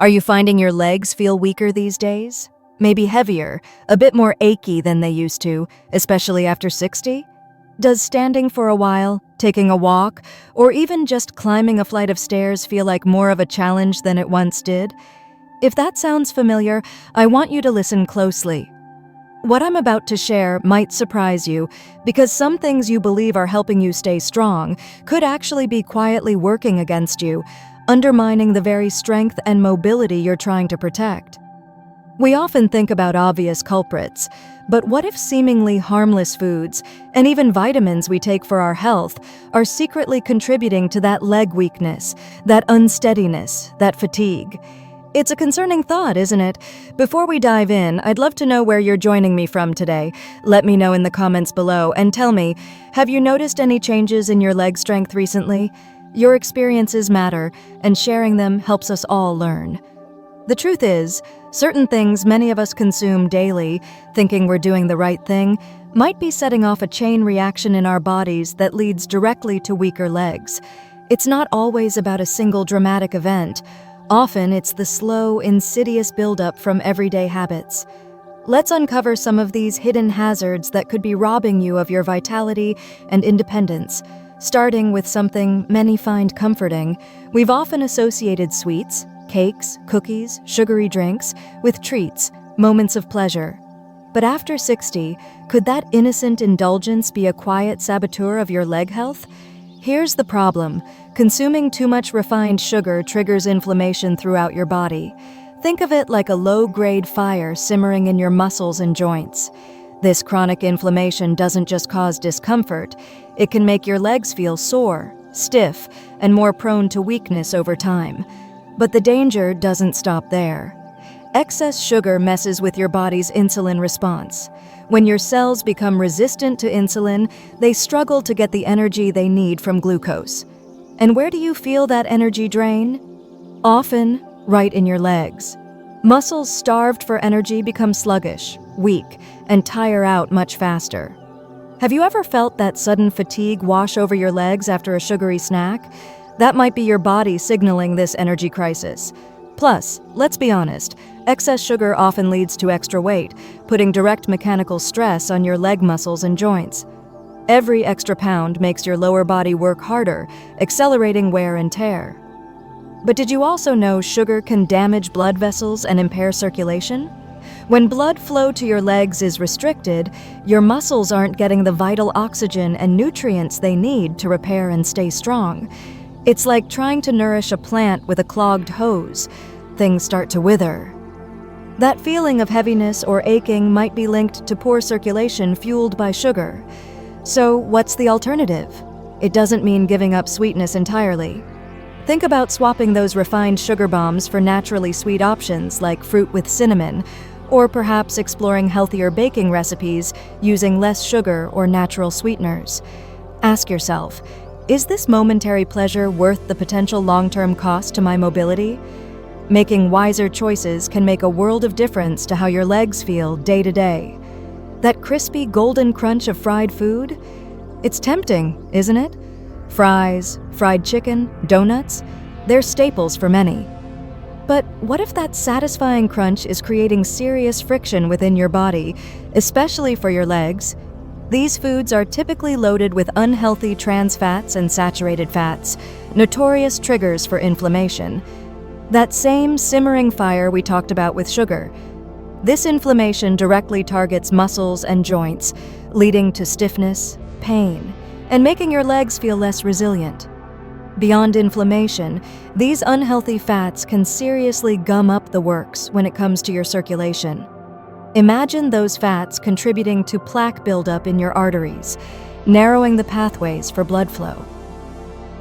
Are you finding your legs feel weaker these days? Maybe heavier, a bit more achy than they used to, especially after 60? Does standing for a while, taking a walk, or even just climbing a flight of stairs feel like more of a challenge than it once did? If that sounds familiar, I want you to listen closely. What I'm about to share might surprise you, because some things you believe are helping you stay strong could actually be quietly working against you, undermining the very strength and mobility you're trying to protect. We often think about obvious culprits, but what if seemingly harmless foods, and even vitamins we take for our health, are secretly contributing to that leg weakness, that unsteadiness, that fatigue? It's a concerning thought, isn't it? Before we dive in, I'd love to know where you're joining me from today. Let me know in the comments below, and tell me, have you noticed any changes in your leg strength recently? Your experiences matter, and sharing them helps us all learn. The truth is, certain things many of us consume daily, thinking we're doing the right thing, might be setting off a chain reaction in our bodies that leads directly to weaker legs. It's not always about a single dramatic event. Often, it's the slow, insidious buildup from everyday habits. Let's uncover some of these hidden hazards that could be robbing you of your vitality and independence. Starting with something many find comforting, we've often associated sweets, cakes, cookies, sugary drinks with treats, moments of pleasure. But after 60, could that innocent indulgence be a quiet saboteur of your leg health? Here's the problem. Consuming too much refined sugar triggers inflammation throughout your body. Think of it like a low-grade fire simmering in your muscles and joints. This chronic inflammation doesn't just cause discomfort, it can make your legs feel sore, stiff, and more prone to weakness over time. But the danger doesn't stop there. Excess sugar messes with your body's insulin response. When your cells become resistant to insulin, they struggle to get the energy they need from glucose. And where do you feel that energy drain? Often, right in your legs. Muscles starved for energy become sluggish, weak, and tire out much faster. Have you ever felt that sudden fatigue wash over your legs after a sugary snack? That might be your body signaling this energy crisis. Plus, let's be honest, excess sugar often leads to extra weight, putting direct mechanical stress on your leg muscles and joints. Every extra pound makes your lower body work harder, accelerating wear and tear. But did you also know sugar can damage blood vessels and impair circulation? When blood flow to your legs is restricted, your muscles aren't getting the vital oxygen and nutrients they need to repair and stay strong. It's like trying to nourish a plant with a clogged hose. Things start to wither. That feeling of heaviness or aching might be linked to poor circulation fueled by sugar. So, what's the alternative? It doesn't mean giving up sweetness entirely. Think about swapping those refined sugar bombs for naturally sweet options like fruit with cinnamon, or perhaps exploring healthier baking recipes using less sugar or natural sweeteners. Ask yourself, is this momentary pleasure worth the potential long-term cost to my mobility? Making wiser choices can make a world of difference to how your legs feel day to day. That crispy golden crunch of fried food? It's tempting, isn't it? Fries, fried chicken, donuts, they're staples for many. But what if that satisfying crunch is creating serious friction within your body, especially for your legs? These foods are typically loaded with unhealthy trans fats and saturated fats, notorious triggers for inflammation. That same simmering fire we talked about with sugar. This inflammation directly targets muscles and joints, leading to stiffness, pain, and making your legs feel less resilient. Beyond inflammation, these unhealthy fats can seriously gum up the works when it comes to your circulation. Imagine those fats contributing to plaque buildup in your arteries, narrowing the pathways for blood flow.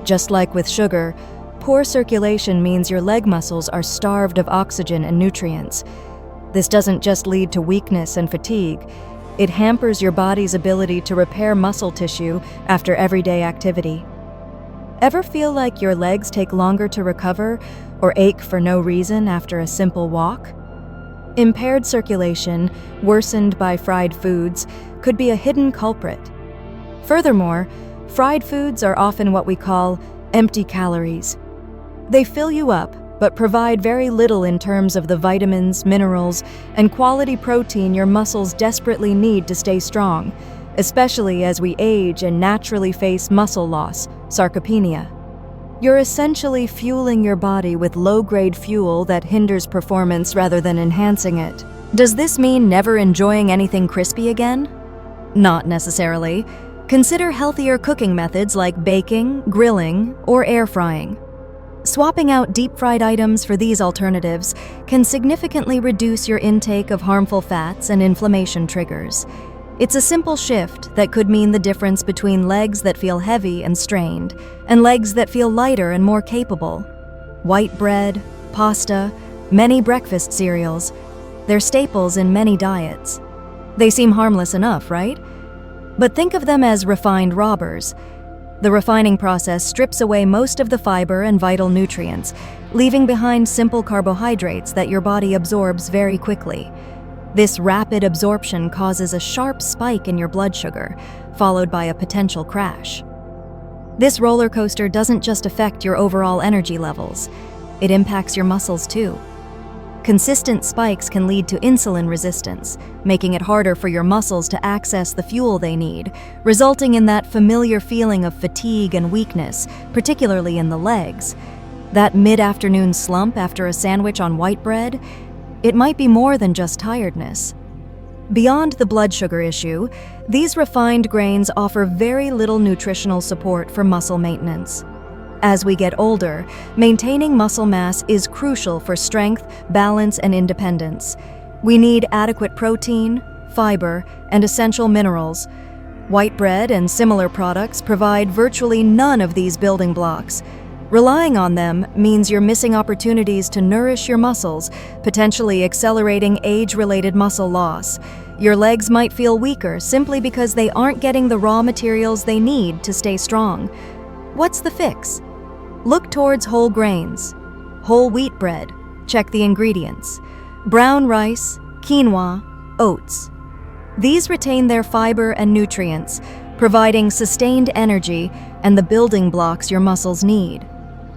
Just like with sugar, poor circulation means your leg muscles are starved of oxygen and nutrients. This doesn't just lead to weakness and fatigue, it hampers your body's ability to repair muscle tissue after everyday activity. Ever feel like your legs take longer to recover or ache for no reason after a simple walk? Impaired circulation, worsened by fried foods, could be a hidden culprit. Furthermore, fried foods are often what we call empty calories. They fill you up, but provide very little in terms of the vitamins, minerals, and quality protein your muscles desperately need to stay strong, especially as we age and naturally face muscle loss, sarcopenia. You're essentially fueling your body with low-grade fuel that hinders performance rather than enhancing it. Does this mean never enjoying anything crispy again? Not necessarily. Consider healthier cooking methods like baking, grilling, or air frying. Swapping out deep-fried items for these alternatives can significantly reduce your intake of harmful fats and inflammation triggers. It's a simple shift that could mean the difference between legs that feel heavy and strained and legs that feel lighter and more capable. White bread, pasta, many breakfast cereals, they're staples in many diets. They seem harmless enough, right? But think of them as refined robbers. The refining process strips away most of the fiber and vital nutrients, leaving behind simple carbohydrates that your body absorbs very quickly. This rapid absorption causes a sharp spike in your blood sugar, followed by a potential crash. This roller coaster doesn't just affect your overall energy levels, it impacts your muscles too. Consistent spikes can lead to insulin resistance, making it harder for your muscles to access the fuel they need, resulting in that familiar feeling of fatigue and weakness, particularly in the legs. That mid-afternoon slump after a sandwich on white bread, it might be more than just tiredness. Beyond the blood sugar issue, these refined grains offer very little nutritional support for muscle maintenance. As we get older, maintaining muscle mass is crucial for strength, balance, and independence. We need adequate protein, fiber, and essential minerals. White bread and similar products provide virtually none of these building blocks. Relying on them means you're missing opportunities to nourish your muscles, potentially accelerating age-related muscle loss. Your legs might feel weaker simply because they aren't getting the raw materials they need to stay strong. What's the fix? Look towards whole grains. Whole wheat bread, check the ingredients. Brown rice, quinoa, oats. These retain their fiber and nutrients, providing sustained energy and the building blocks your muscles need.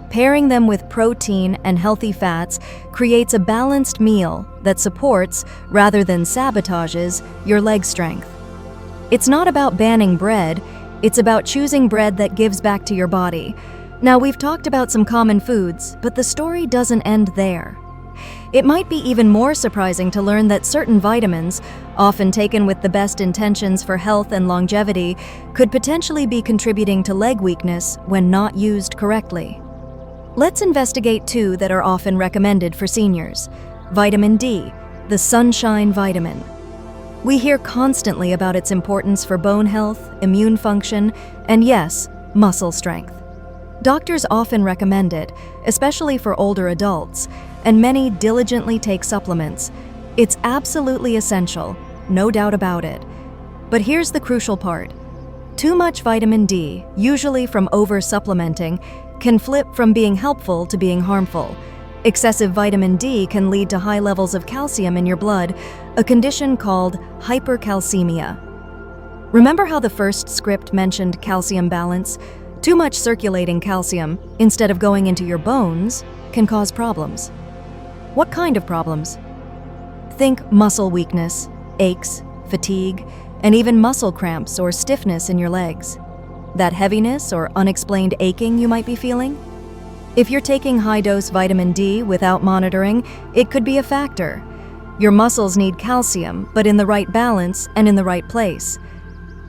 Pairing them with protein and healthy fats creates a balanced meal that supports, rather than sabotages, your leg strength. It's not about banning bread, it's about choosing bread that gives back to your body. Now, we've talked about some common foods, but the story doesn't end there. It might be even more surprising to learn that certain vitamins, often taken with the best intentions for health and longevity, could potentially be contributing to leg weakness when not used correctly. Let's investigate two that are often recommended for seniors. Vitamin D, the sunshine vitamin. We hear constantly about its importance for bone health, immune function, and yes, muscle strength. Doctors often recommend it, especially for older adults, and many diligently take supplements. It's absolutely essential, no doubt about it. But here's the crucial part. Too much vitamin D, usually from over-supplementing, can flip from being helpful to being harmful. Excessive vitamin D can lead to high levels of calcium in your blood, a condition called hypercalcemia. Remember how the first script mentioned calcium balance? Too much circulating calcium, instead of going into your bones, can cause problems. What kind of problems? Think muscle weakness, aches, fatigue, and even muscle cramps or stiffness in your legs. That heaviness or unexplained aching you might be feeling? If you're taking high-dose vitamin D without monitoring, it could be a factor. Your muscles need calcium, but in the right balance and in the right place.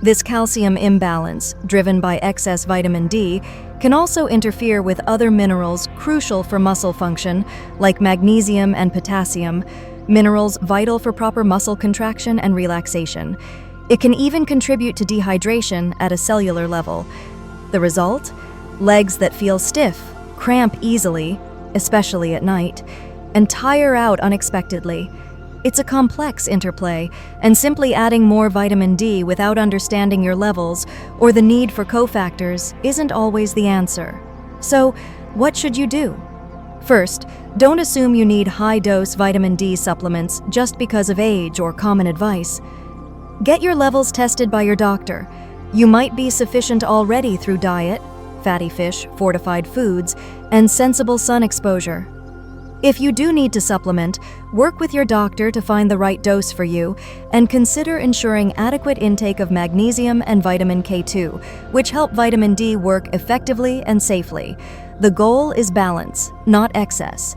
This calcium imbalance, driven by excess vitamin D, can also interfere with other minerals crucial for muscle function, like magnesium and potassium, minerals vital for proper muscle contraction and relaxation. It can even contribute to dehydration at a cellular level. The result? Legs that feel stiff, cramp easily, especially at night, and tire out unexpectedly. It's a complex interplay, and simply adding more vitamin D without understanding your levels or the need for cofactors isn't always the answer. So, what should you do? First, don't assume you need high-dose vitamin D supplements just because of age or common advice. Get your levels tested by your doctor. You might be sufficient already through diet, fatty fish, fortified foods, and sensible sun exposure. If you do need to supplement, work with your doctor to find the right dose for you, and consider ensuring adequate intake of magnesium and vitamin K2, which help vitamin D work effectively and safely. The goal is balance, not excess.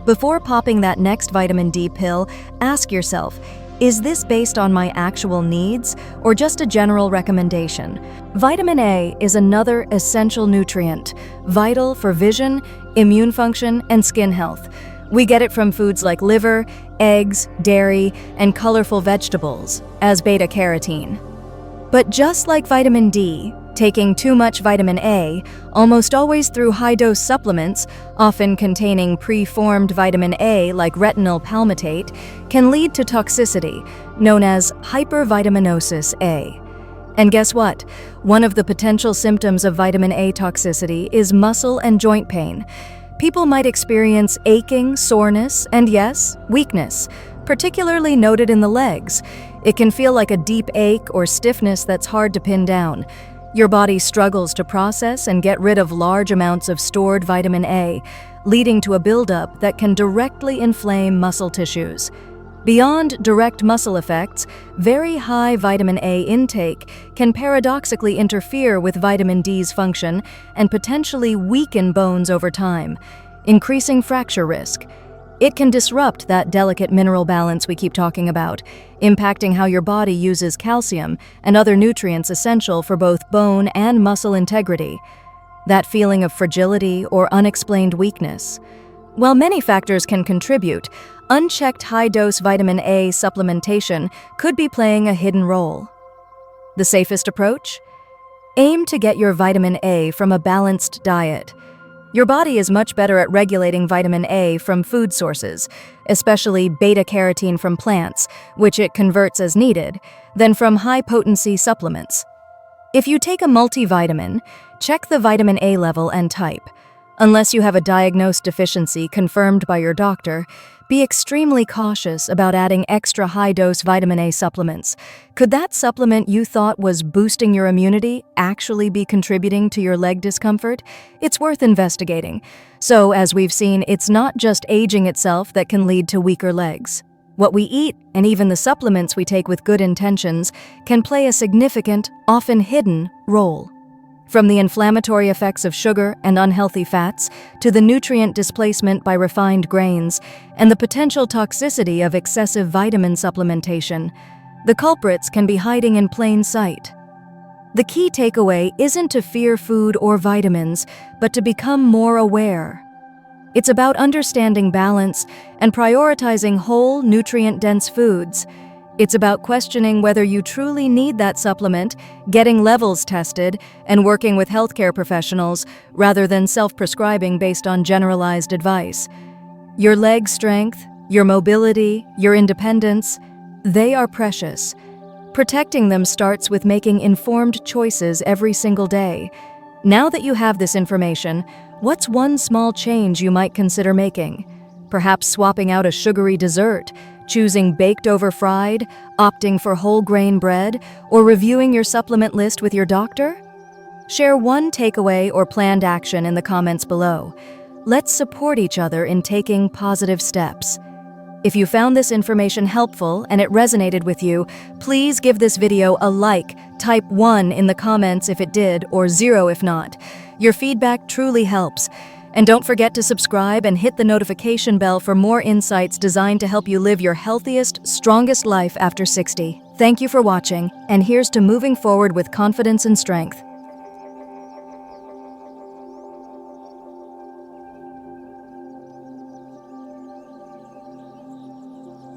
Before popping that next vitamin D pill, ask yourself, is this based on my actual needs or just a general recommendation? Vitamin A is another essential nutrient, vital for vision, immune function, and skin health. We get it from foods like liver, eggs, dairy, and colorful vegetables, as beta-carotene. But just like vitamin D, taking too much vitamin A, almost always through high-dose supplements, often containing pre-formed vitamin A like retinol palmitate, can lead to toxicity, known as hypervitaminosis A. And guess what? One of the potential symptoms of vitamin A toxicity is muscle and joint pain. People might experience aching, soreness, and yes, weakness, particularly noted in the legs. It can feel like a deep ache or stiffness that's hard to pin down. Your body struggles to process and get rid of large amounts of stored vitamin A, leading to a buildup that can directly inflame muscle tissues. Beyond direct muscle effects, very high vitamin A intake can paradoxically interfere with vitamin D's function and potentially weaken bones over time, increasing fracture risk. It can disrupt that delicate mineral balance we keep talking about, impacting how your body uses calcium and other nutrients essential for both bone and muscle integrity. That feeling of fragility or unexplained weakness. While many factors can contribute, unchecked high-dose vitamin A supplementation could be playing a hidden role. The safest approach? Aim to get your vitamin A from a balanced diet. Your body is much better at regulating vitamin A from food sources, especially beta-carotene from plants, which it converts as needed, than from high-potency supplements. If you take a multivitamin, check the vitamin A level and type. Unless you have a diagnosed deficiency confirmed by your doctor, be extremely cautious about adding extra high-dose vitamin A supplements. Could that supplement you thought was boosting your immunity actually be contributing to your leg discomfort? It's worth investigating. So, as we've seen, it's not just aging itself that can lead to weaker legs. What we eat, and even the supplements we take with good intentions, can play a significant, often hidden, role. From the inflammatory effects of sugar and unhealthy fats to the nutrient displacement by refined grains and the potential toxicity of excessive vitamin supplementation, the culprits can be hiding in plain sight. The key takeaway isn't to fear food or vitamins, but to become more aware. It's about understanding balance and prioritizing whole, nutrient-dense foods. It's about questioning whether you truly need that supplement, getting levels tested, and working with healthcare professionals rather than self-prescribing based on generalized advice. Your leg strength, your mobility, your independence, they are precious. Protecting them starts with making informed choices every single day. Now that you have this information, what's one small change you might consider making? Perhaps swapping out a sugary dessert, choosing baked over fried, opting for whole grain bread, or reviewing your supplement list with your doctor? Share one takeaway or planned action in the comments below. Let's support each other in taking positive steps. If you found this information helpful and it resonated with you, please give this video a like, type 1 in the comments if it did, or 0 if not. Your feedback truly helps. And don't forget to subscribe and hit the notification bell for more insights designed to help you live your healthiest, strongest life after 60. Thank you for watching, and here's to moving forward with confidence and strength.